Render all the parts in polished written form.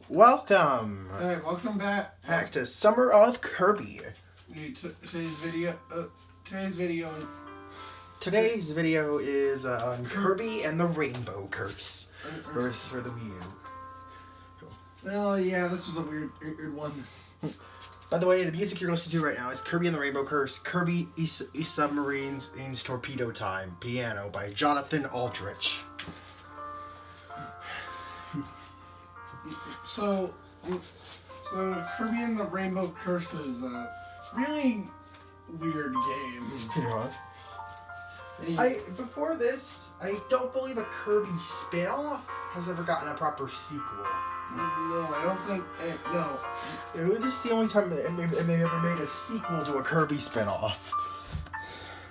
Welcome Alright, welcome back. back to Summer of Kirby. Today's video. Today's video is on Kirby and the Rainbow Curse for the Wii U. Well, yeah, this was a weird one. By the way, the music you're listening to right now is Kirby and the Rainbow Curse, Kirby East Submarines Means Torpedo Time, piano by Jonathan Aldrich. So Kirby and the Rainbow Curse is a really weird game. Yeah. Before this, I don't believe a Kirby spin-off has ever gotten a proper sequel. No, I don't think. No. This is the only time they've ever made a sequel to a Kirby spin-off.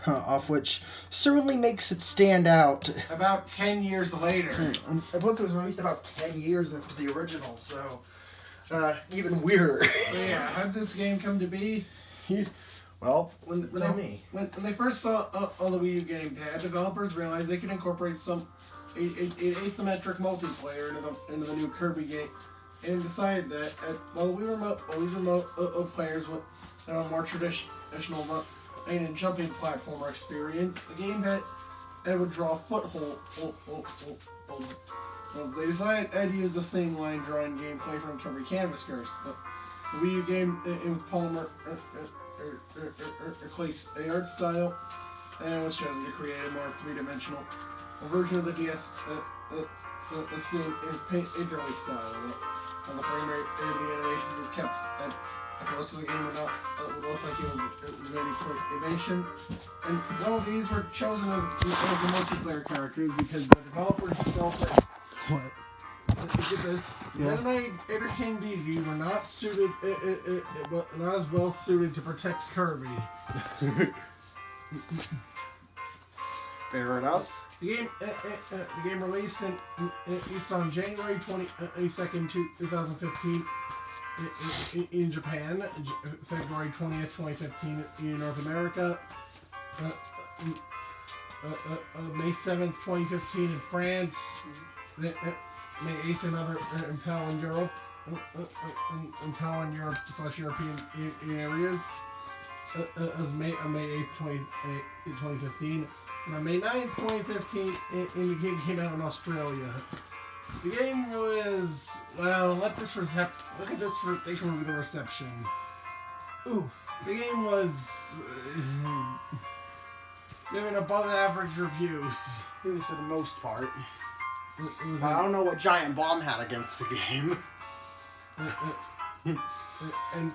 Off which certainly makes it stand out. About 10 years later. I believe it was released about 10 years after the original, so even weirder. Yeah, how did this game come to be? Well, when they first saw the Wii U gamepad, developers realized they could incorporate an asymmetric multiplayer into the new Kirby game, and decided that while Wii Remote players had a more traditional and jumping platformer experience, the game that would draw footholds. They decided to use the same line drawing gameplay from Kirby Canvas Curse. The Wii U game it was polymer clay art style, and was chosen to create a more three-dimensional version of the DS. This game is painterly style. The frame rate and the animation was kept at most of the game would look like it was very quick animation. And one of these were chosen as the multiplayer characters because the developers felt that get this. Yeah. Anime entertained deities were not suited, not as well suited to protect Kirby. Fair enough. The game released on January 22nd, 2015 in Japan, February 20th, 2015 in North America, May 7th, 2015 in France, May 8th in PAL in Europe, / European areas, as May 8th, 2015. And on May 9th, 2015, the game came out in Australia. The game was, well, look at this for the reception. Oof. The game was given above average reviews. It was for the most part. I don't know what Giant Bomb had against the game. And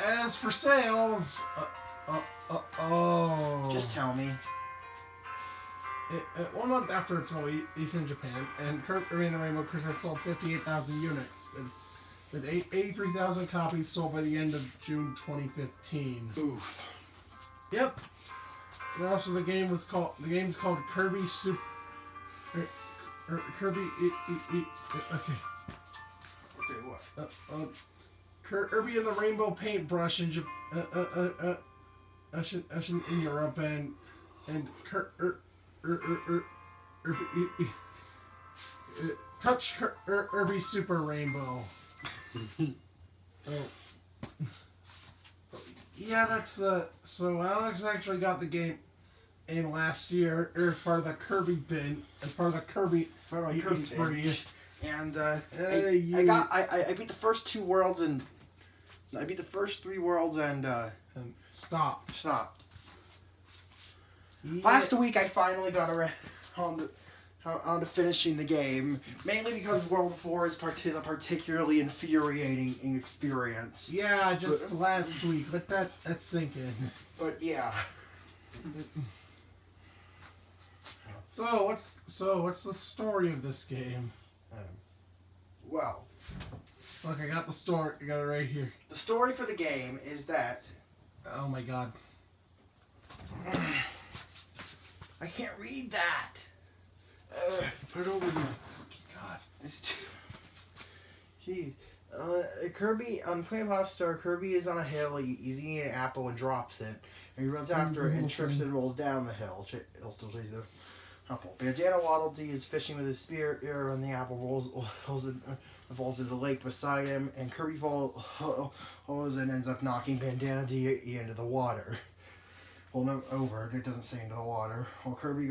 as for sales, Just tell me. 1 month after its release in Japan, and Kirby and the Rainbow Curse had sold 58,000 units, with 83,000 copies sold by the end of June 2015. Oof. Yep. And also the game's called Kirby Super. Kirby. Okay. Okay, what? Kirby and the Rainbow Paintbrush in Europe, and Touch Kirby Super Rainbow. Yeah, that's so Alex actually got the game last year as part of the Kirby bin, as part of the Kirby spree. And I beat the first 2 worlds, and I beat the first 3 worlds and stopped. Yeah. Last week I finally got around on to finishing the game, mainly because World 4 is a particularly infuriating experience. Yeah, just last week, but that's thinking. But yeah. So what's the story of this game? Well, look, I got the story. I got it right here. The story for the game is that. Oh my god. I can't read that. Put it over there. God. It's too... Jeez. Kirby, on Planet Pop Star, Kirby is on a hill, he's eating an apple and drops it. And he runs after it and trips and rolls down the hill. He'll still chase it. Apple. Bandana Waddle Dee is fishing with his spear when the apple falls into the lake beside him, and Kirby falls and ends up knocking Bandana Dee into the water. Well, no, over. It doesn't say into the water. While Kirby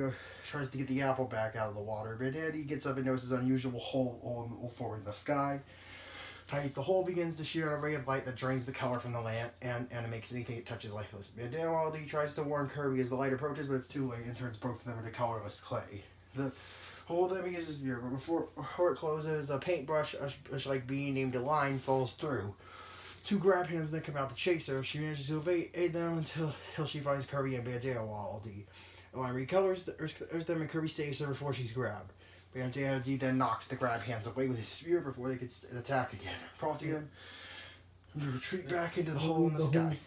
tries to get the apple back out of the water, Bandana Dee gets up and notices an unusual hole forward in the sky. The hole begins to shoot out a ray of light that drains the color from the lamp and makes anything it touches lifeless. Bandana Waddle Dee tries to warn Kirby as the light approaches, but it's too late and turns both of them into colorless clay. The hole then begins to disappear, but before it closes, a paintbrush-like being named a line falls through. Two grab hands then come out to chase her. She manages to evade them until she finds Kirby and Bandana Waddle Dee. The line recolors them and Kirby saves her before she's grabbed. Bandana Dee then knocks the grab hands away with his spear before they can attack again, prompting them to retreat back into the hole in the sky.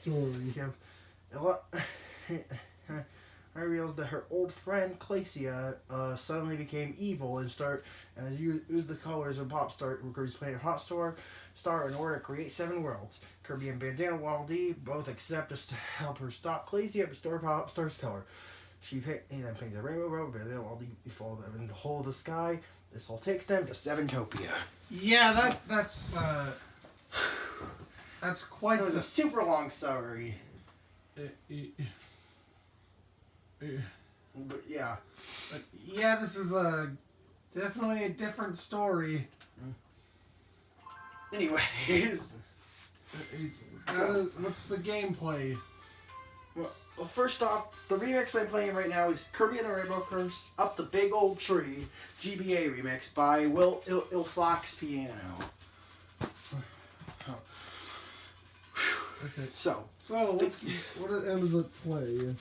I realized that her old friend Glacia suddenly became evil and has used the colors of Kirby's Planet Hot Star in order to create 7 worlds. Kirby and Bandana Waddle Dee both accept us to help her stop Glacia and restore Pop Star's color. He then paints a rainbow road, Bandana Waddle Dee follow them in the hole of the sky. This all takes them to Seventopia. Yeah, that's quite. It was a super long summary. But yeah. Yeah, this is definitely a different story. Anyways. What's the gameplay? Well, first off, the remix I'm playing right now is Kirby and the Rainbow Curse Up the Big Old Tree GBA remix by Will Ilflax Piano. Okay. So what does Underlooked play?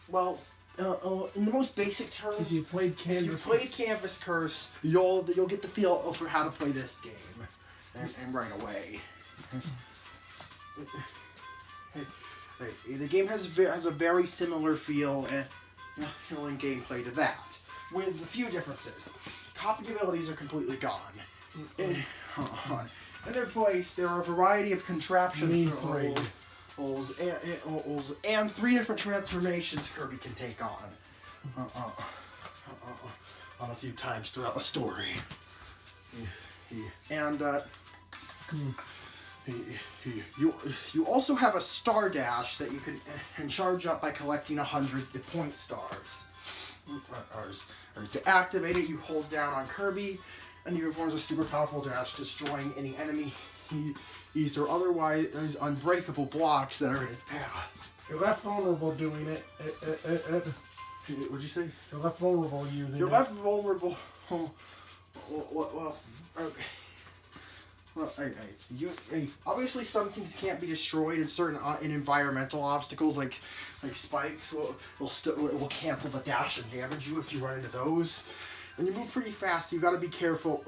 Well, in the most basic terms, if you played Canvas Curse, you'll get the feel for how to play this game, and right away. The game has a very similar feel and gameplay to that, with a few differences. Copy abilities are completely gone. In their place, there are a variety of contraptions for holes and 3 different transformations Kirby can take on a few times throughout the story. And you also have a star dash that you can charge up by collecting 100 point stars. To activate it, you hold down on Kirby, and he performs a super powerful dash, destroying any enemy or otherwise unbreakable blocks that are in his path. You're left vulnerable doing it. What'd you say? You're left vulnerable using it. You're left vulnerable. Well, okay. Well, obviously some things can't be destroyed, and certain environmental obstacles like spikes will cancel the dash and damage you if you run into those. And you move pretty fast, so you got to be careful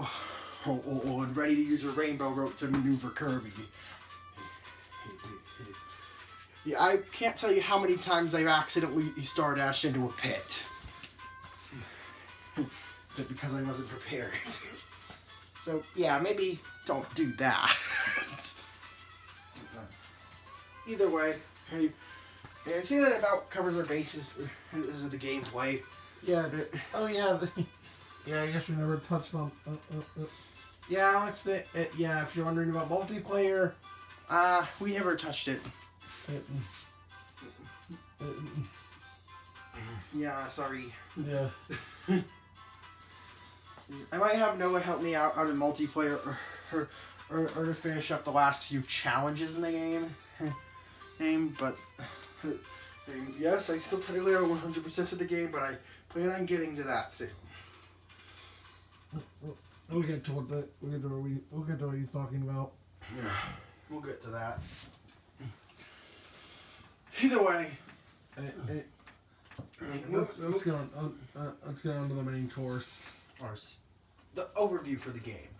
and ready to use your rainbow rope to maneuver Kirby. Yeah, I can't tell you how many times I've accidentally star dashed into a pit because I wasn't prepared. So yeah, maybe don't do that. Either way, and see that about covers our bases. This is the gameplay. Yeah. Yeah, I guess we never touched on. Yeah, Alex. Yeah, if you're wondering about multiplayer, we never touched it. Yeah, sorry. Yeah. I might have Noah help me out on the multiplayer or to finish up the last few challenges in the game. But yes, I still technically own 100% of the game, but I plan on getting to that soon. We'll get to what he's talking about. Yeah, we'll get to that. Either way, let's go on to the main course. The overview for the game.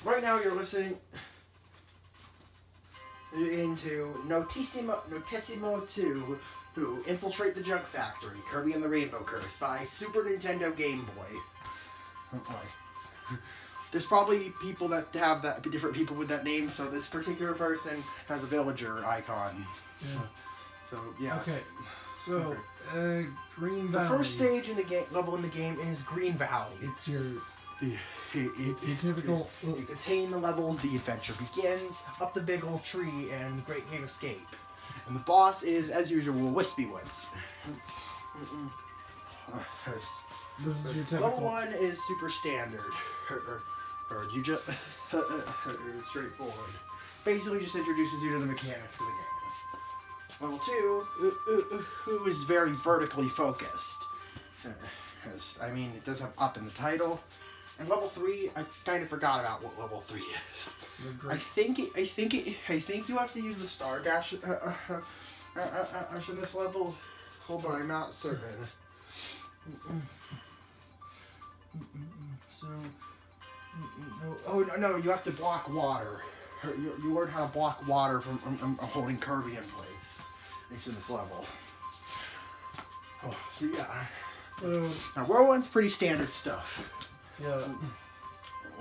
Right now you're listening into Notissimo 2, who Infiltrate the Junk Factory, Kirby and the Rainbow Curse by Super Nintendo Game Boy. There's probably people that have different people with that name, so this particular person has a villager icon. Yeah. So yeah. Okay. So, Green The Valley. first stage in the level in the game is Green Valley. It's your You typical. attain the levels, the adventure begins, up the big old tree, and Great Cave Escape. And the boss is, as usual, Wispy Woods. This is your typical. Level 1 is super standard. Or you just straightforward. Basically just introduces you to the mechanics of the game. Level 2 who is very vertically focused. I mean, it does have up in the title. And level 3, I kind of forgot about what level 3 is. I think you have to use the Star Dash in this level. Hold on, I'm not certain. So, no, you have to block water. You learn how to block water from holding Kirby in place. At least in this level. Oh, so yeah. Now, World 1's pretty standard stuff. Yeah.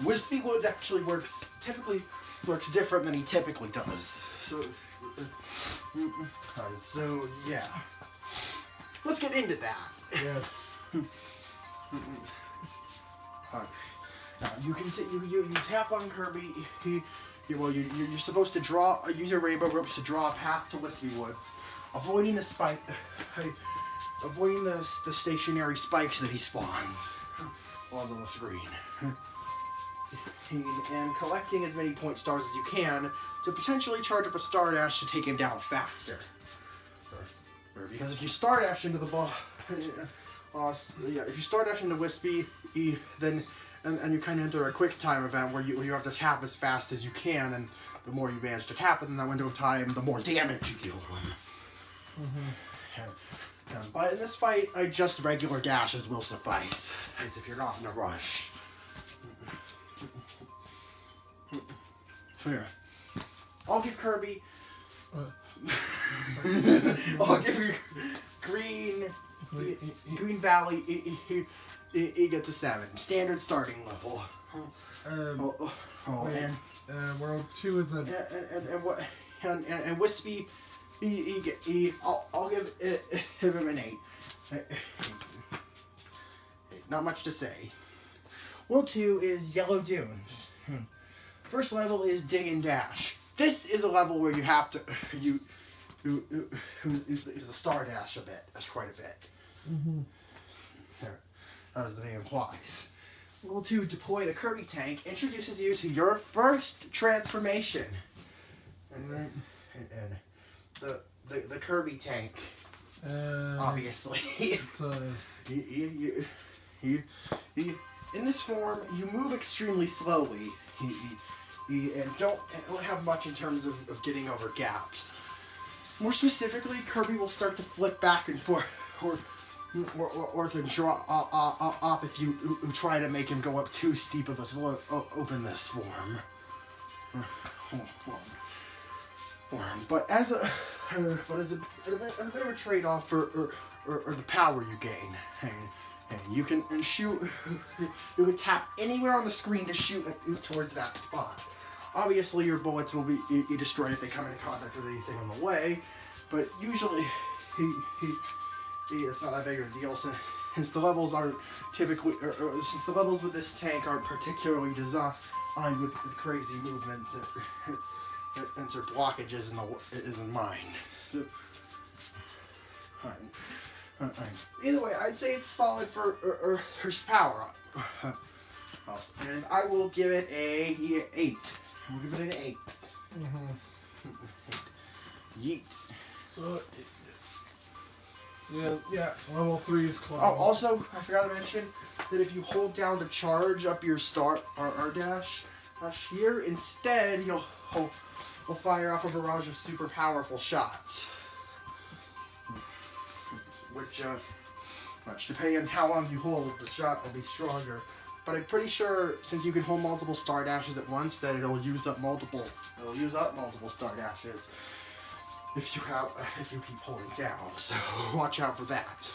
Wispy Woods actually typically works different than he typically does. So yeah. Let's get into that. Yes. Now you can you tap on Kirby. You're supposed to use your rainbow ropes to draw a path to Wispy Woods, avoiding the stationary spikes that he spawns while on the screen. And collecting as many point stars as you can to potentially charge up a Star Dash to take him down faster. Because if you Star Dash into the ball, if you Star Dash into Wispy, then and you kind of enter a quick time event where you have to tap as fast as you can, and the more you manage to tap within that window of time, the more damage you deal to him. But in this fight, just regular dashes will suffice, as if you're not in a rush. So yeah, I'll give Kirby. I'll give you Green Valley. He gets a 7, standard starting level. World 2 is a. And Wispy. I'll give him an 8. Not much to say. World 2 is Yellow Dunes. First level is Dig and Dash. This is a level where you have to use the Star Dash a bit. That's quite a bit. As the name implies. Level 2, Deploy the Kirby Tank, introduces you to your first transformation. And the Kirby Tank, obviously. It's in this form, you move extremely slowly. And don't have much in terms of getting over gaps. More specifically, Kirby will start to flip back and forth, or to draw up if you try to make him go up too steep of a slope. Open this form. But as a bit of a trade-off for the power you gain, and you can shoot. You can tap anywhere on the screen to shoot towards that spot. Obviously, your bullets will be destroyed if they come into contact with anything on the way, but usually it's not that big of a deal since the levels aren't typically, since the levels with this tank aren't particularly designed with crazy movements and insert blockages in mind. So, either way, I'd say it's solid for her power up. And I will give it a 8. We'll give it an 8. Yeet. So, yeah, level 3 is close. Oh, also, I forgot to mention that if you hold down to charge up your Star Dash here, instead you'll fire off a barrage of super powerful shots. Which, depending on how long you hold, the shot will be stronger. But I'm pretty sure, since you can hold multiple Star Dashes at once, that it'll use up multiple Star Dashes if you keep holding down. So watch out for that.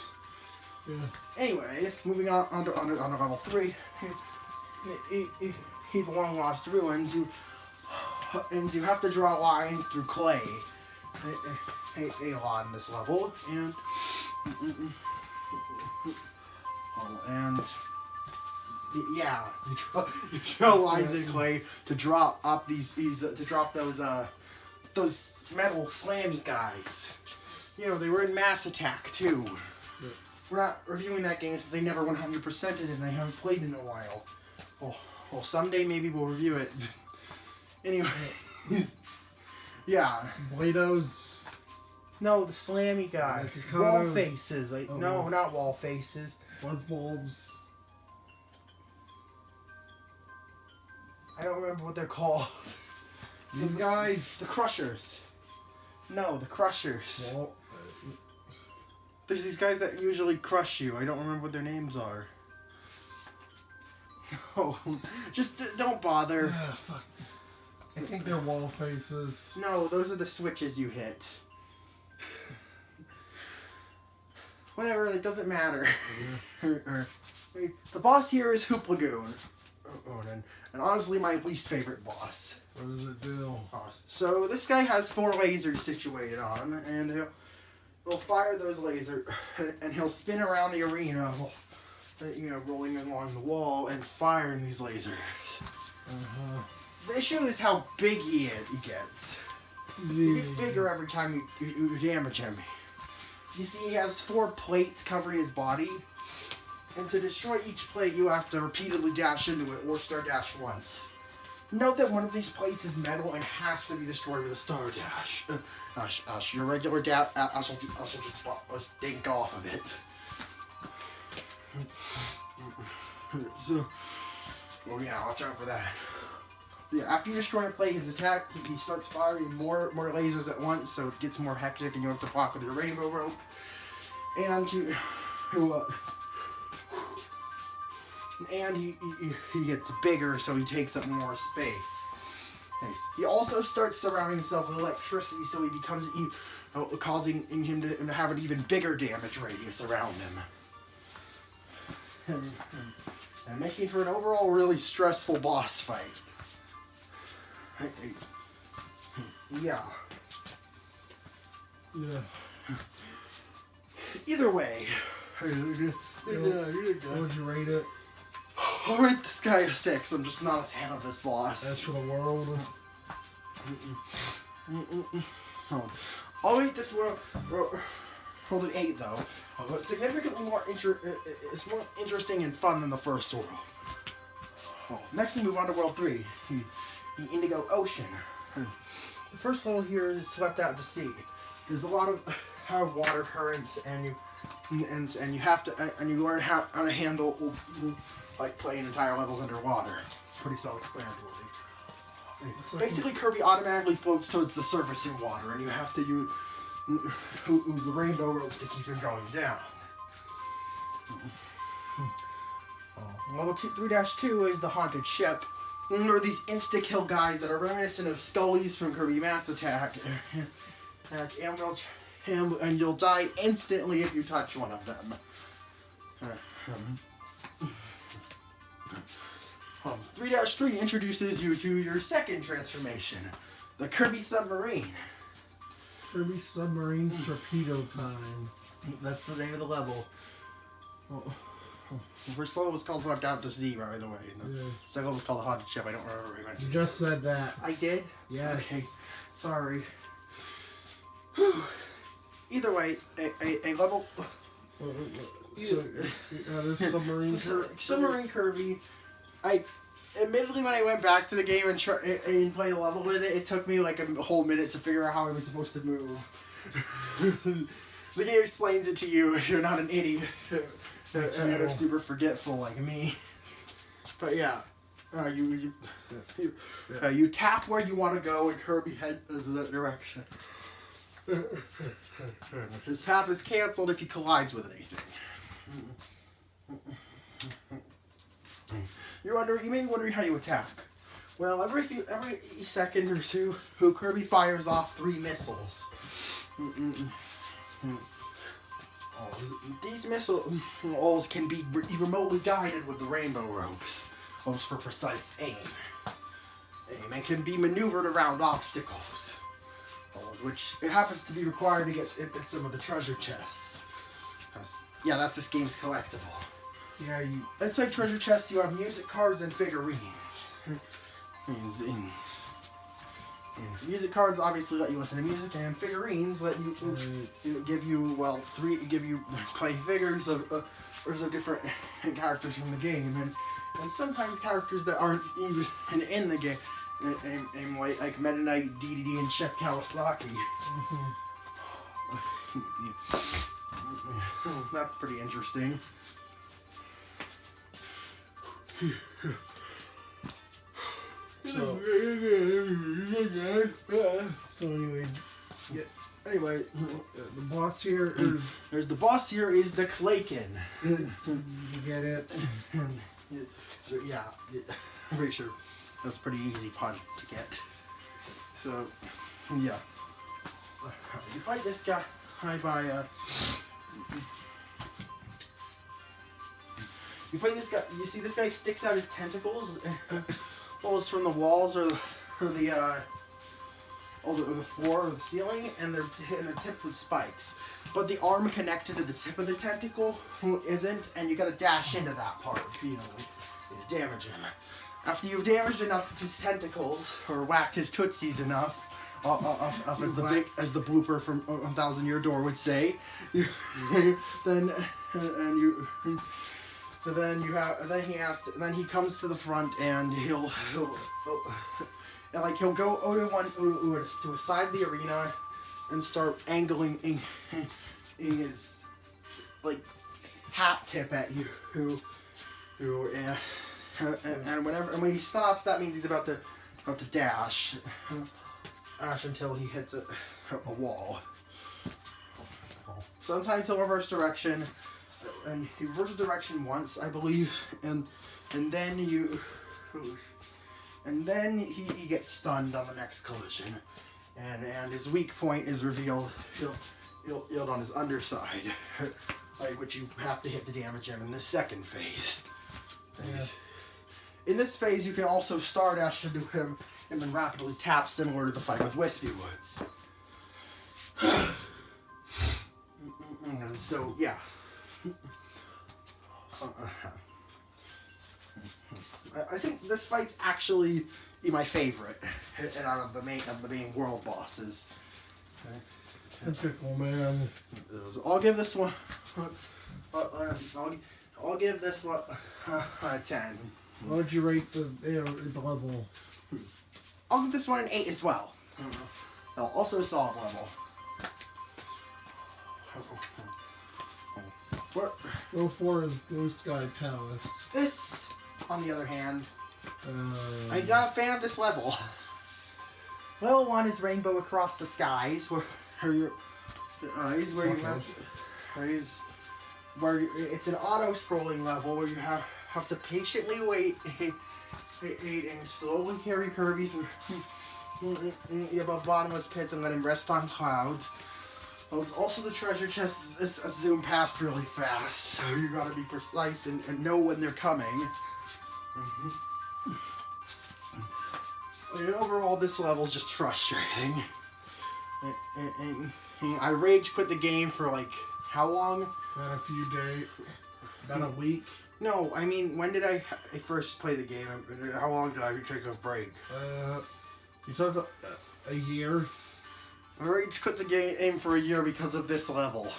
Yeah. Anyways, moving on to level 3. Keep Long Lost Ruins. You have to draw lines through clay a lot in this level, and yeah, you draw lines in clay to drop up to drop those metal slammy guys. You know, they were in Mass Attack too. Yeah. We're not reviewing that game since they never 100%ed it, and I haven't played in a while. Well, someday maybe we'll review it. Anyway, yeah. Blados. No, the slammy guys. Wall faces. No, not wall faces. Buzzbulbs. I don't remember what they're called. These guys. The Crushers. No, the Crushers. Well, there's these guys that usually crush you. I don't remember what their names are. No, just don't bother. Fuck. I think they're wall faces. No, those are the switches you hit. Whatever, it doesn't matter. The boss here is Hoop Lagoon. And honestly, my least favorite boss. What does it do? So this guy has 4 lasers situated on him, and he'll fire those lasers, and he'll spin around the arena, you know, rolling along the wall and firing these lasers. The issue is how big he gets. He gets bigger every time you damage him. You see, he has 4 plates covering his body, and to destroy each plate, you have to repeatedly dash into it or star dash once. Note that one of these plates is metal and has to be destroyed with a star dash. Your regular dash, I shall just dink off of it. So, oh yeah, watch out for that. Yeah, after you destroy a plate, his attack, he starts firing more lasers at once, so it gets more hectic, and you have to block with your rainbow rope. And he gets bigger, so he takes up more space. Nice. He also starts surrounding himself with electricity, so he becomes causing him to have an even bigger damage radius around him, and making for an overall really stressful boss fight. Yeah. Either way. What would you rate it? I'll rate this guy a 6. I'm just not a fan of this boss. That's for the world. I'll rate this world an 8 though. But significantly it's more interesting and fun than the first world. Next we move on to World 3. The Indigo Ocean. The first level here is swept out to sea. There's a lot of water currents, and you have to you learn how to handle like playing entire levels underwater. Pretty self-explanatory. Basically, Kirby automatically floats towards the surface in water, and you have to use the rainbow ropes to keep him going down. Level 3-2 is the Haunted Ship. There are these insta-kill guys that are reminiscent of Scullies from Kirby Mass Attack. And you'll die instantly if you touch one of them. 3-3 introduces you to your second transformation, the Kirby Submarine. Kirby Submarine's Torpedo Time. That's the name of the level. The first level was called Swept Out to Sea, by the way. The second level was called the Haunted Ship. I don't remember what you mentioned. You just said that. I did? Yes. Okay. Sorry. Either way, a level... So, this Submarine Kirby. Admittedly, when I went back to the game and played a level with it, it took me like a whole minute to figure out how I was supposed to move. The game explains it to you if you're not an idiot. Or super forgetful like me. But yeah, you tap where you want to go, and Kirby heads in that direction. His path is cancelled if he collides with anything. You may be wondering how you attack. Well, every second or two, Kirby fires off 3 missiles. These missiles can be remotely guided with the rainbow ropes for precise aim. And can be maneuvered around obstacles. which it happens to be required to get some of the treasure chests. Yeah, that's this game's collectible. Yeah, inside treasure chests you have music cards and figurines. Music cards obviously let you listen to music, and figurines let you give you play figures of different characters from the game, and sometimes characters that aren't even in the game, like Meta Knight, DDD, and Chef Kawasaki. That's pretty interesting. So anyways, yeah. Anyway, The boss here is. There's the boss here is the Klaken. You get it? So, yeah, I'm pretty sure that's a pretty easy pun to get. So, yeah. You fight this guy by you fight this guy. You see this guy sticks out his tentacles, almost from the walls or the floor or the ceiling, and they're tipped with spikes. But the arm connected to the tip of the tentacle isn't, and you gotta dash into that part, to damage him. After you've damaged enough of his tentacles, or whacked his tootsies enough, as the blooper from 1,000 Year Door would say, then he comes to the front, and he'll go to a side of the arena and start angling in his hat tip at you, and when he stops, that means he's about to dash until he hits a wall. Sometimes he'll reverse direction, and he reverses direction once, I believe, and then he gets stunned on the next collision, and his weak point is revealed on his underside, which you have to hit to damage him in the second phase. Yeah. In this phase, you can also star dash into him and then rapidly tap, similar to the fight with Wispy Woods. So yeah. I think this fight's actually my favorite out of the main world bosses. Typical man. I'll give this one. I'll give this one a 10. What would you rate the level? I'll give this one an 8 as well. Also a solid level. Row 4 is Blue Sky Palace. This, on the other hand, I'm not a fan of this level. Level 1 is Rainbow Across the Skies, where it's an auto-scrolling level where you have to patiently wait and slowly carry Kirby through above bottomless pits and let him rest on clouds. Also, the treasure chest is zoom past really fast, so you gotta be precise and know when they're coming. And overall, this level's just frustrating. I rage quit the game for how long? About a few days. About a week. No, I mean, when did I first play the game? How long did I take a break? You took a year. I rage quit the game for a year because of this level.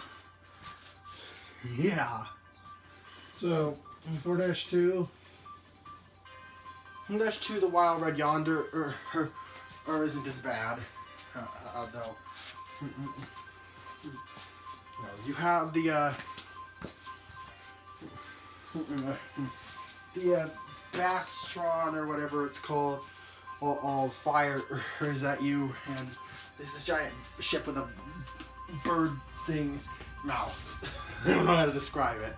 Yeah. So, 4-2. 4-2, the Wild Red Yonder, or isn't as bad, though. No, you have the Bastron or whatever it's called, all fires at you, and there's this giant ship with a bird thing mouth. I don't know how to describe it.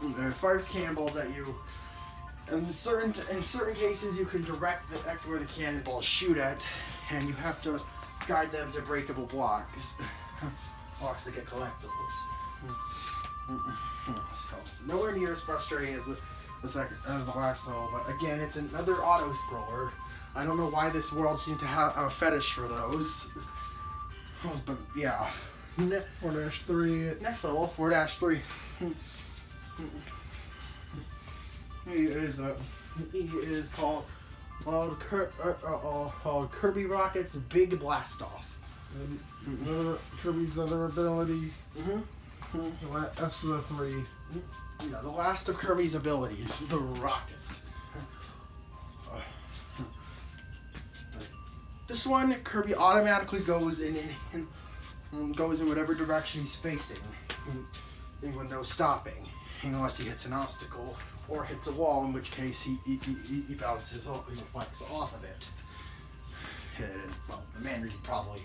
It fires cannonballs at you. In certain cases, you can direct where the cannonballs shoot at, and you have to guide them to breakable blocks that get collectibles. So, nowhere near as frustrating as the last level. But again, it's another auto scroller. I don't know why this world seems to have a fetish for those. But yeah. 4-3. Next level, 4-3. He is called Kirby Rocket's Big Blast Off. Kirby's other ability. That's the 3. No, the last of Kirby's abilities, the rocket. This one, Kirby automatically goes in whatever direction he's facing, with no stopping, unless he hits an obstacle or hits a wall, in which case he bounces off, he reflects off of it. And, well, the manner you probably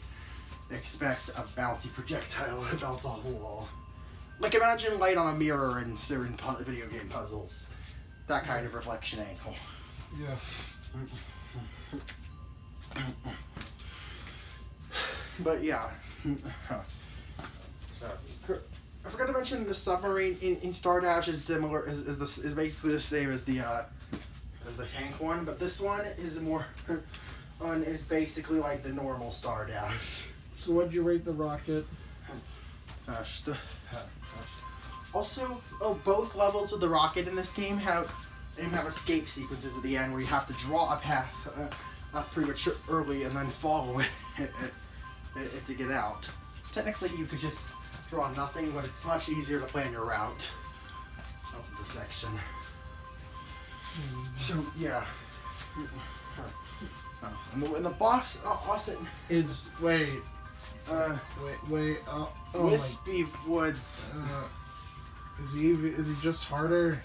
expect a bouncy projectile to bounce off a wall. Like imagine light on a mirror in certain video game puzzles. That kind of reflection angle. Yeah. But yeah. I forgot to mention the submarine in Star Dash is similar is basically the same as the tank one, but this one is more is basically like the normal Star Dash. So what'd you rate the rocket? Also, both levels of the rocket in this game have escape sequences at the end where you have to draw a path up pretty much early and then follow it to get out. Technically, you could just draw nothing, but it's much easier to plan your route of the section. So yeah. And the boss Austin is wait. Wispy Woods. Is he just harder?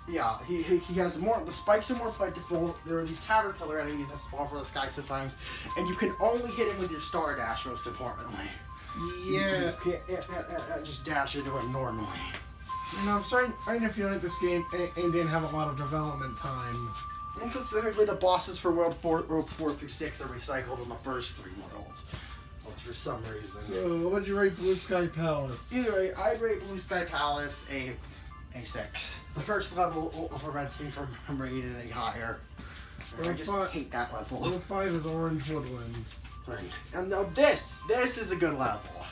Yeah, he has more. The spikes are more plentiful. There are these caterpillar enemies that spawn from the sky sometimes, and you can only hit him with your Star Dash. Most importantly. Yeah. You can't just dash into him normally. You know, I'm starting to feel like this game didn't have a lot of development time. And specifically, the bosses for worlds 4 through 6 are recycled in the first 3 worlds. For some reason. So, what would you rate Blue Sky Palace? Either way, I'd rate Blue Sky Palace a 6. The first level prevents me from rating it any higher. I just hate that level. Level 5 is Orange Woodland. Right. And now this is a good level.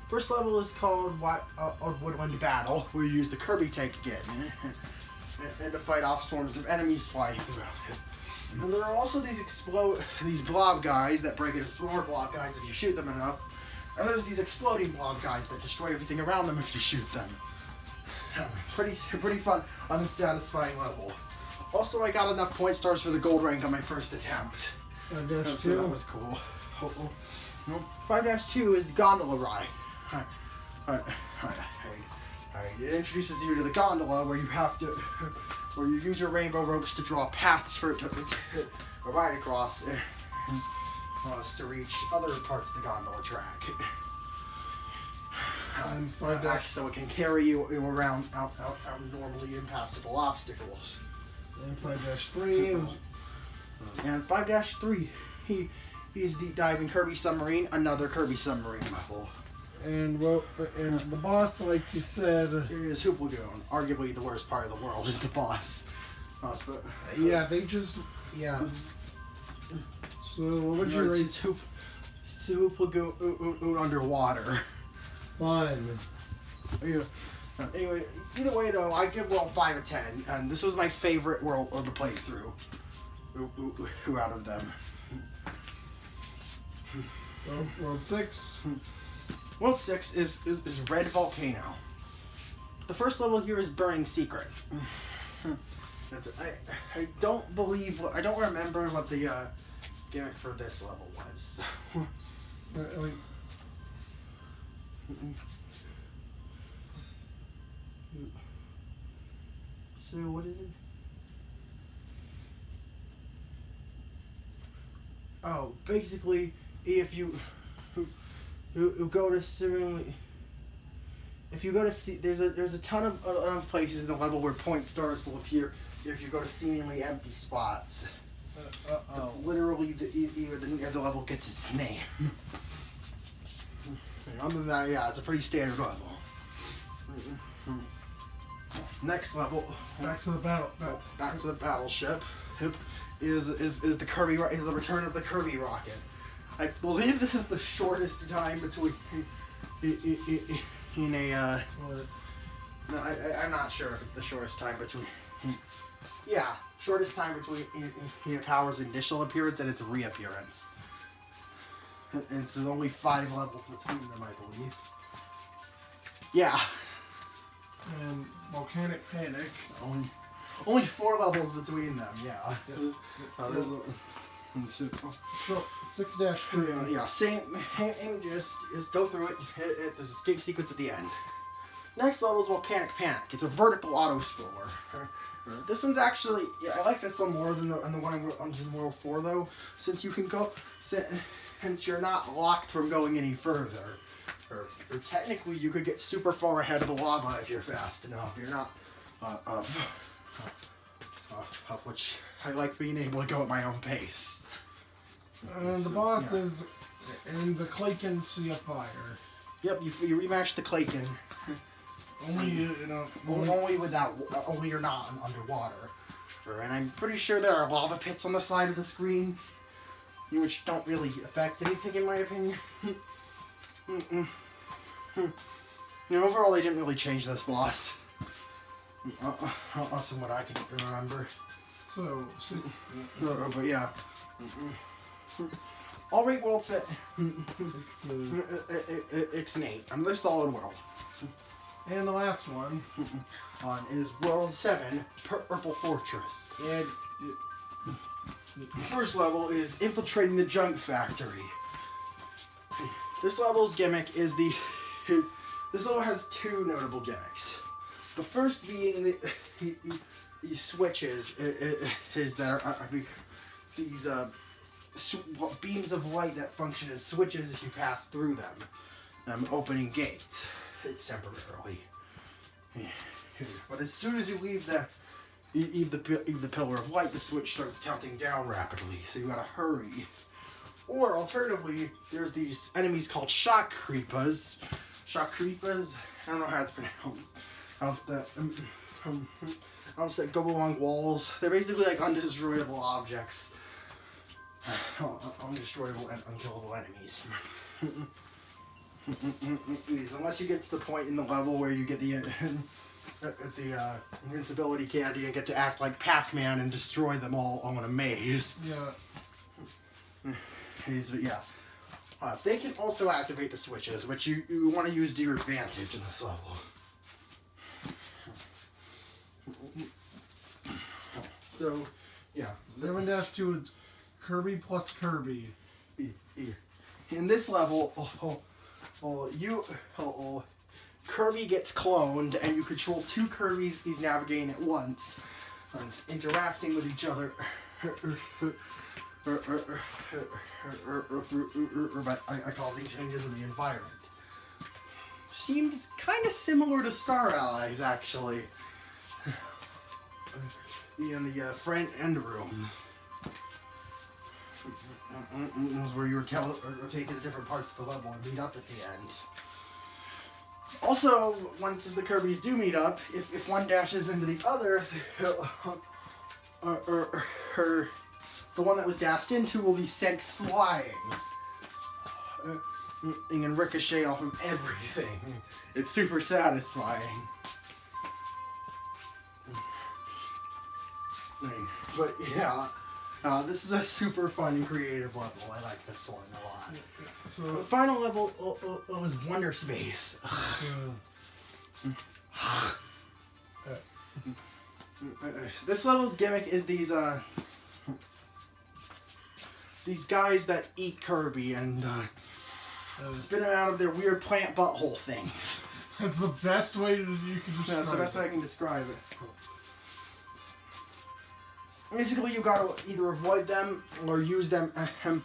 First level is called Woodland Battle, where you use the Kirby tank again, and to fight off swarms of enemies flying throughout it. And there are also these blob guys that break into smaller blob guys if you shoot them enough. And there's these exploding blob guys that destroy everything around them if you shoot them. Pretty fun, unsatisfying level. Also, I got enough point stars for the gold rank on my first attempt. So that was cool. 5-2 is Gondola Ride. It introduces you to the gondola where you use your rainbow ropes to draw paths for it to ride across to reach other parts of the gondola track. And so it can carry you around out normally impassable obstacles. And 5-3 is... And 5-3, he is deep diving Kirby Submarine, another Kirby Submarine level. And the boss, like you said, is Hoop Lagoon. Arguably the worst part of the world is the boss. Yeah, they just So what would you rate? It's Hoop Lagoon underwater. Fun. Yeah. Anyway, either way though, I give World 5 a 10, and this was my favorite world to play through. Out of them. World 6. World 6 is Red Volcano. The first level here is Burning Secret. I don't remember what the gimmick for this level was. So what is it? Oh, basically, if you go to similarly, if you go to see, there's a ton of places in the level where point stars will appear if you go to seemingly empty spots. It's literally the level gets its name. Other than that, yeah, it's a pretty standard level. Next level. Back to the battle. Back to the battleship. Is the Kirby is the return of the Kirby rocket. I believe this is the shortest time between in a. No, I'm not sure if it's the shortest time between. Yeah, shortest time between in Power's initial appearance and its reappearance. And so only 5 levels between them, I believe. Yeah. And Volcanic Panic. Only 4 levels between them, yeah. So 6-3. Yeah, same, just go through it. There's an escape sequence at the end. Next level is Volcanic Panic. It's a vertical auto scroller. This one's actually, I like this one more than the one in World 4 though, since you can go, since you're not locked from going any further. Or technically you could get super far ahead of the lava if you're fast enough. You're not, of which I like being able to go at my own pace. And the boss is in the Klaken Sea of Fire. Yep, you rematch the Klaken. Only only you're not underwater. And I'm pretty sure there are lava pits on the side of the screen, which don't really affect anything in my opinion. Overall, they didn't really change this boss. From what I can remember. So, 6... but yeah. Alright, World Set. It's an 8. I'm the solid world. And the last one is World 7, Purple Fortress. And the first level is infiltrating the junk factory. This level's gimmick is this level has 2 notable gimmicks. The first being the switches is that are these beams of light that function as switches if you pass through them, opening gates. It's temporarily. But as soon as you leave the pillar of light, the switch starts counting down rapidly, so you gotta hurry. Or alternatively, there's these enemies called shock creepas. Shock creepas? I don't know how it's pronounced. That go along walls. They're basically like undestroyable objects. Undestroyable and unkillable enemies. Unless you get to the point in the level where you get the invincibility candy and get to act like Pac-Man and destroy them all in a maze. Yeah. Yeah. They can also activate the switches, which you want to use to your advantage in this level. So, yeah. 7-2 is Kirby plus Kirby. In this level, Kirby gets cloned, and you control 2 Kirbys he's navigating at once, interacting with each other, by causing changes in the environment. Seems kind of similar to Star Allies, actually. In the friend end room. Where you were taken to different parts of the level and meet up at the end. Also, once the Kirbys do meet up, if one dashes into the other, the one that was dashed into will be sent flying. And ricochet off of everything. It's super satisfying. But yeah. This is a super fun and creative level. I like this one a lot. So the final level was Wonder Space. This level's gimmick is these guys that eat Kirby and spin him out of their weird plant butthole thing. That's the best way you can describe it. That's the best way I can describe it. Basically, you gotta either avoid them or use them and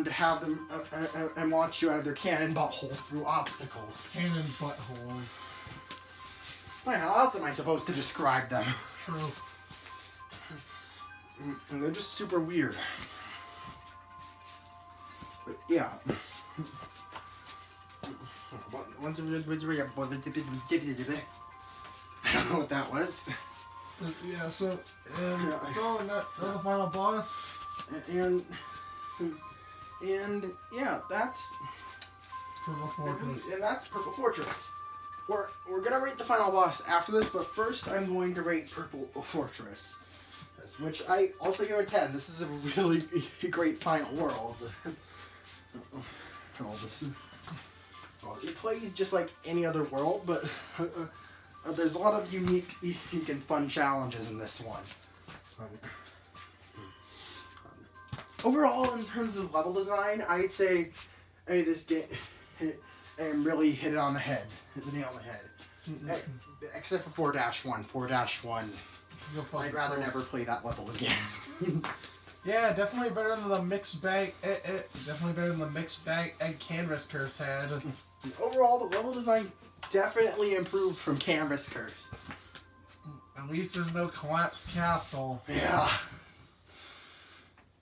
have them and launch you out of their cannon buttholes through obstacles. Cannon buttholes. Well, how else am I supposed to describe them? True. And they're just super weird. But yeah. I don't know what that was. Yeah, so, not the final boss. And yeah, that's Purple Fortress. and that's Purple Fortress. We're gonna rate the final boss after this, but first I'm going to rate Purple Fortress, which I also give a 10. This is a really great final world. It plays just like any other world, but there's a lot of unique and fun challenges in this one. Overall, in terms of level design, I'd say this game really hit it on the head, hit the nail on the head. Except for 4-1. 4-1, I'd rather never play that level again. Yeah, definitely better than the mixed bag. Definitely better than the mixed bag egg canvas curse had. Overall, the level design definitely improved from Canvas Curse. At least there's no collapsed castle. Yeah.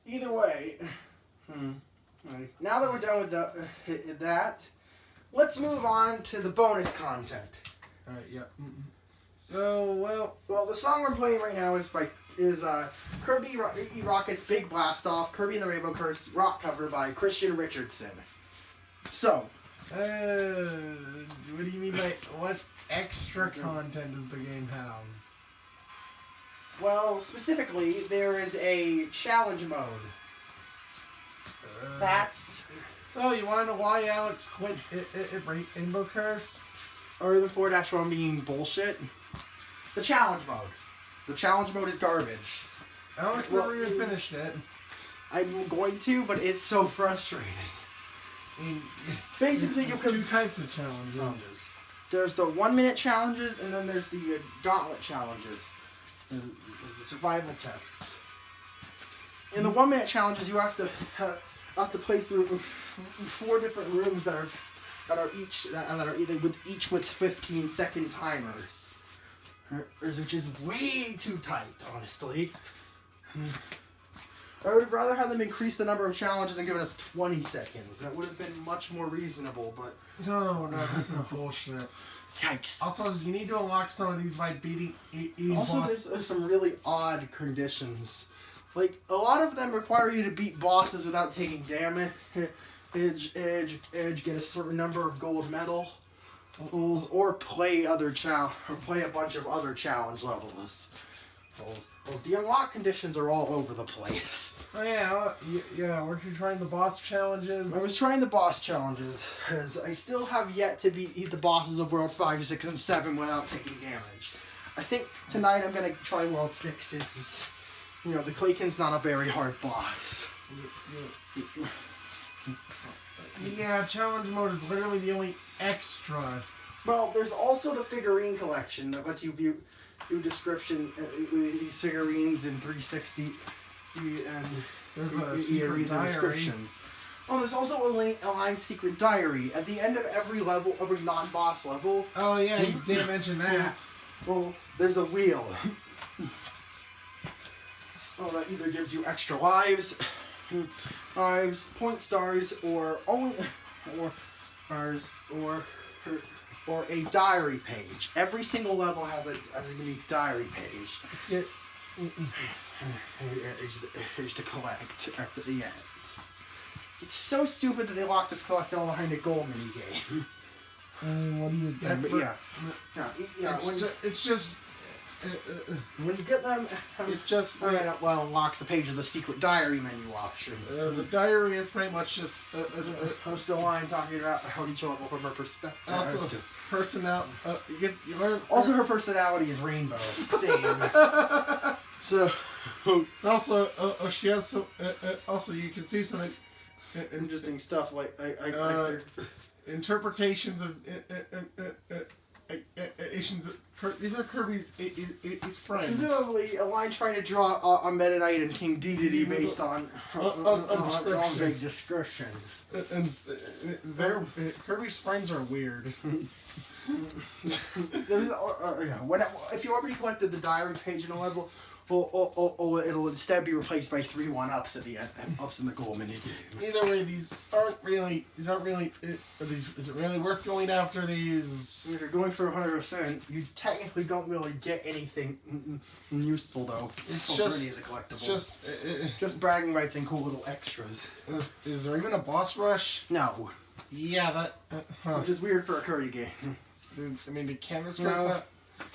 Either way, now that we're done with that, let's move on to the bonus content. Alright, yeah. So, well, the song we're playing right now is Kirby Rocket's Big Blast Off, Kirby and the Rainbow Curse rock cover by Christian Richardson. So, what do you mean by what extra content does the game have? Well, specifically, there is a challenge mode. That's... So, you want to know why Alex quit Rainbow Curse? Other than 4-1 being bullshit. The challenge mode. The challenge mode is garbage. Alex never even finished it. I'm going to, but it's so frustrating. Basically, there's two types of challenges. There's the 1-minute challenges, and then there's the gauntlet challenges. The survival tests. In the 1-minute challenges, you have to play through 4 different rooms that are each with 15-second timers, which is way too tight, honestly. I would have rather had them increase the number of challenges and given us 20 seconds. That would have been much more reasonable, but... No, this is bullshit. Yikes. Also, you need to unlock some of these by beating Also, there's some really odd conditions. Like, a lot of them require you to beat bosses without taking damage, get a certain number of gold medals, or play a bunch of other challenge levels. Well, the unlock conditions are all over the place. Oh yeah, weren't you trying the boss challenges? I was trying the boss challenges, because I still have yet to beat the bosses of World 5, 6, and 7 without taking damage. I think tonight I'm going to try World 6, since, the Clayton's not a very hard boss. Yeah, challenge mode is literally the only extra. Well, there's also the figurine collection that lets you view description these figurines in 360 and read the descriptions. Oh, there's also a line secret diary at the end of every level, every non-boss level. Oh yeah, you didn't mention that. Well, there's a wheel. That either gives you extra lives, point stars, or a diary page. Every single level has a unique diary page. Here's to collect at the end. It's so stupid that they locked this collectible behind a goal minigame. What do you get? It's just when you get them, it just unlocks the page of the secret diary menu option. The diary is pretty much just post a line talking about how each level from her perspective. Also, you learn. Also, her personality is rainbow. Same. So, also, she has some. Also, you can see some interesting stuff like interpretations of these are Kirby's his friends. Presumably, a line trying to draw a Meta Knight and King Dedede based on vague descriptions. And Kirby's friends are weird. There's, if you already collected the diary page in a level, it'll instead be replaced by 3 1-ups at the end, ups in the goal mini game. Either way, these aren't really. Is it really worth going after these? If you're going for 100%, you technically don't really get anything useful though. It's really just. is a collectible. It's just bragging rights and cool little extras. Is there even a boss rush? No. Yeah, Which is weird for a Kirby game. I mean, the canvas No. goes up.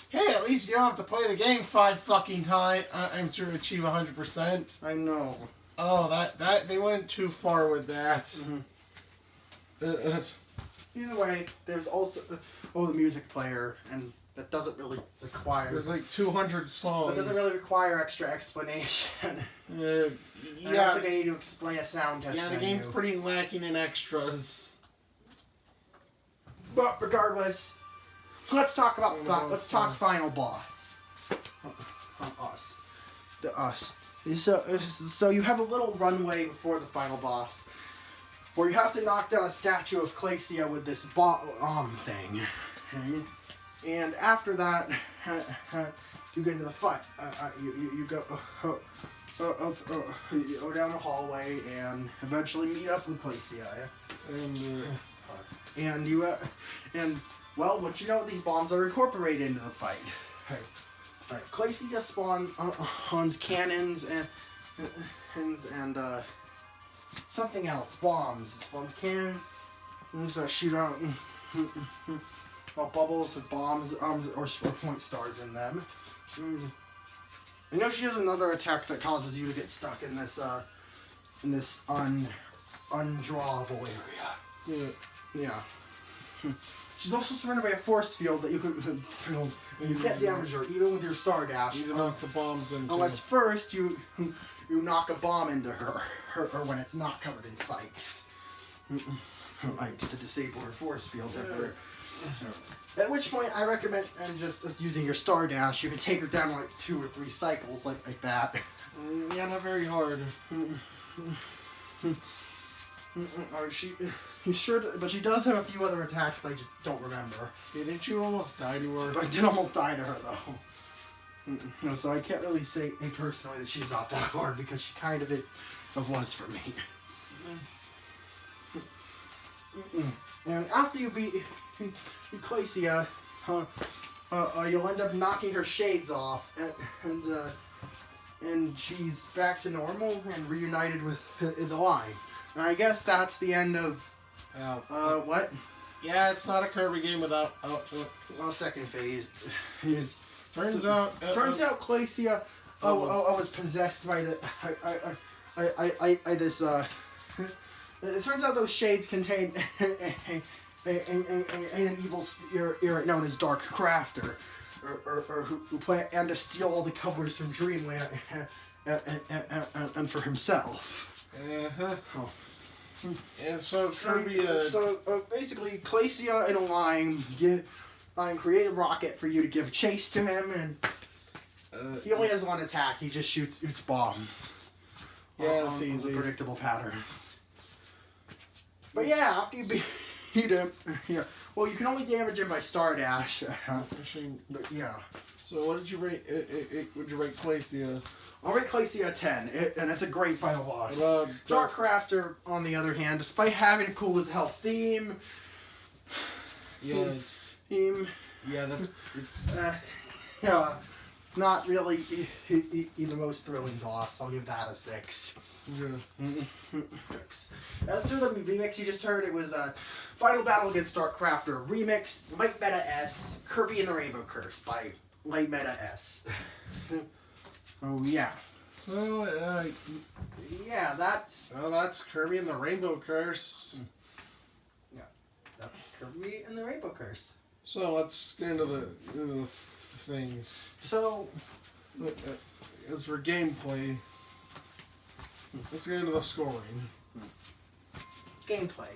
Hey, at least you don't have to play the game 5 fucking times. I'm sure to achieve 100%. I know. Oh, that they went too far with that. Mm-hmm. Either way, there's also the music player, and that doesn't really require. There's like 200 songs. That doesn't really require extra explanation. I don't think I need to explain a sound test. Yeah, the game's pretty lacking in extras. But regardless, let's talk final boss. Us. So you have a little runway before the final boss, where you have to knock down a statue of Glacia with this bomb thing, and after that, you get into the fight. You go down the hallway and eventually meet up with Glacia. Once you know these bombs are incorporated into the fight. Glacia spawns cannons and something else. Bombs. It spawns cannons that shoot out bubbles with bombs or point stars in them. I know she has another attack that causes you to get stuck in this undrawable area. Yeah. She's also surrounded by a force field that you can't damage her, even with your star dash. You knock the bombs into. Unless first you knock a bomb into her or when it's not covered in spikes. To disable her force field. At which point I recommend just using your star dash. You can take her down like 2 or 3 cycles like that. Yeah, not very hard. But she does have a few other attacks that I just don't remember. Yeah, didn't you almost die to her? But I did almost die to her though. So I can't really say personally that she's not that hard because she kind of was for me. And after you beat Glacia, you'll end up knocking her shades off, and she's back to normal and reunited with the line. And I guess that's the end of. What? Yeah, it's not a Kirby game without. Second phase. Turns out Glacia. I was possessed by the. It turns out those shades contain an evil spirit known as Dark Crafter, or who plan to steal all the covers from Dreamland and for himself. And so Kirby. Basically, Glacia and Lime create a rocket for you to give chase to him, and he only has one attack. He just shoots bombs. Yeah, that's easy. The predictable patterns. But yeah, after you beat him, yeah. Well, you can only damage him by Star Dash. But yeah. So what did you rate? Would you rate Glacia? I'll rate Glacia a 10, and it's a great final boss. Dark Crafter, on the other hand, despite having a cool as hell theme. Yeah, not really the most thrilling boss. I'll give that a 6. Yeah. As for the remix you just heard, it was Final Battle Against Dark Crafter remix, Light Meta S, Kirby and the Rainbow Curse by Light Meta S. Oh yeah. So yeah, that's Kirby and the Rainbow Curse. Yeah, that's Kirby and the Rainbow Curse. So let's get into the things. So as for gameplay, let's get into the scoring. Gameplay.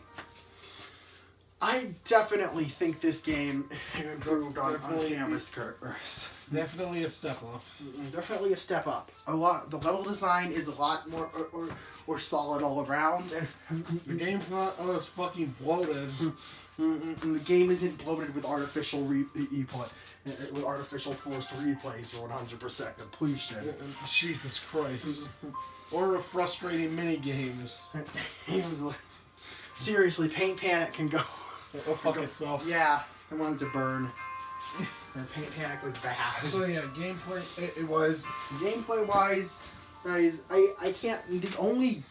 I definitely think this game improved on Canvas Curse. Definitely a step up. Definitely a step up. The level design is a lot more or solid all around, and The game's not as fucking bloated. and the game isn't bloated with artificial with artificial forced replays for 100% completion. Jesus Christ. Or frustrating mini games. Seriously, Paint Panic can go. It'll fuck itself. Yeah, I wanted to burn. And Paint Panic was bad. So yeah, gameplay, it was. Gameplay wise, guys, I can't. The only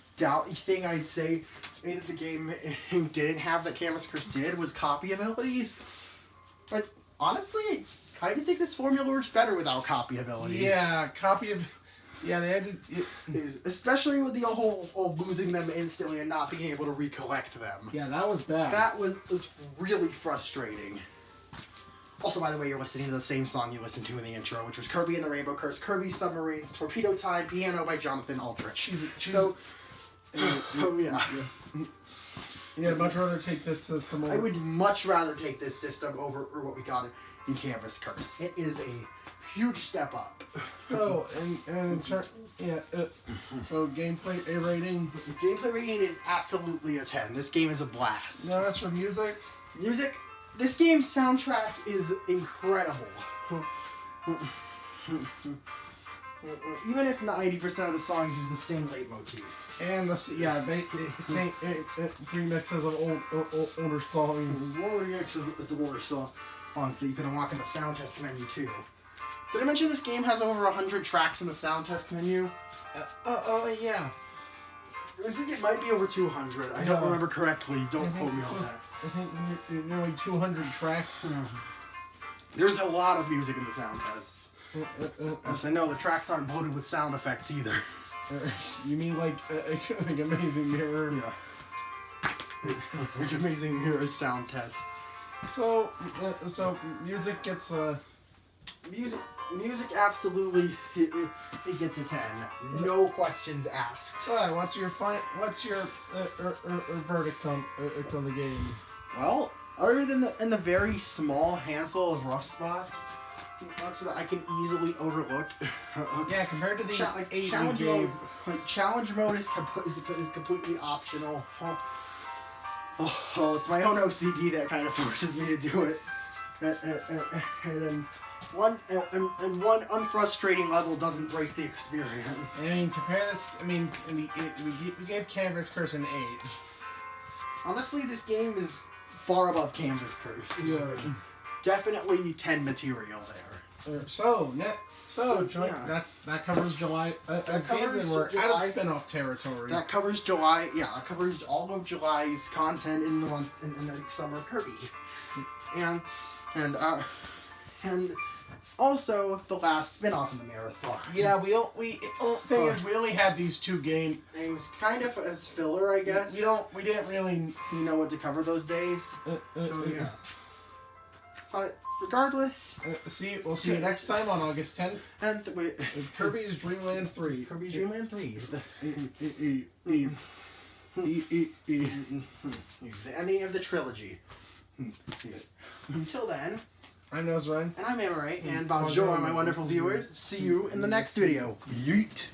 thing I'd say that the game didn't have that Canvas Curse did was copy abilities. But honestly, I kind of think this formula works better without copy abilities. Yeah, yeah, they had to. Especially with the whole losing them instantly and not being able to recollect them. Yeah, that was bad. That was really frustrating. Also, by the way, you're listening to the same song you listened to in the intro, which was Kirby and the Rainbow Curse, Kirby Submarines, Torpedo Time, Piano by Jonathan Aldrich. So, oh yeah. Yeah, I'd much rather take this system over. I would much rather take this system over what we got in Canvas Curse. It is a huge step up. Oh, and in turn, yeah. So gameplay A rating. Gameplay rating is absolutely a 10. This game is a blast. No, that's for music. Music. This game's soundtrack is incredible. Even if 90% of the songs use the same leitmotif. And the same remixes of older songs. One of the remixes is the older songs that you can unlock in the sound test menu too. Did I mention this game has over 100 tracks in the sound test menu? Yeah. I think it might be over 200. I don't remember correctly. Don't quote me on that. I think nearly 200 tracks. There's a lot of music in the sound test. As I know, the tracks aren't loaded with sound effects either. You mean like Amazing Mirror? Yeah. Amazing Mirror sound test. So music gets Music absolutely it gets a 10. No questions asked. So, what's your verdict on the game? Well, other than the very small handful of rough spots that I can easily overlook. Yeah, compared to the challenge mode. Challenge mode is completely optional. Oh, it's my own OCD that kind of forces me to do it. And one unfrustrating level doesn't break the experience. I mean, compare this. I mean, we gave Canvas Curse an 8. Honestly, this game is far above Canvas Curse. Yeah. Definitely 10 material there. That covers July. We're out of spin-off territory. That covers July. Yeah, that covers all of July's content in the month in the summer of Kirby, and also the last spin-off in the marathon. Yeah, we only had these 2 games. It was kind of as filler, I guess. We didn't really know what to cover those days. So yeah. But regardless, we'll see you next time on August 10th. And Kirby's Dream Land 3. Kirby's Dream Land 3. The ending of the trilogy. Until then, I'm Nosrine. And I'm Amaray. And bonjour, my wonderful viewers. See you in the next video. Yeet.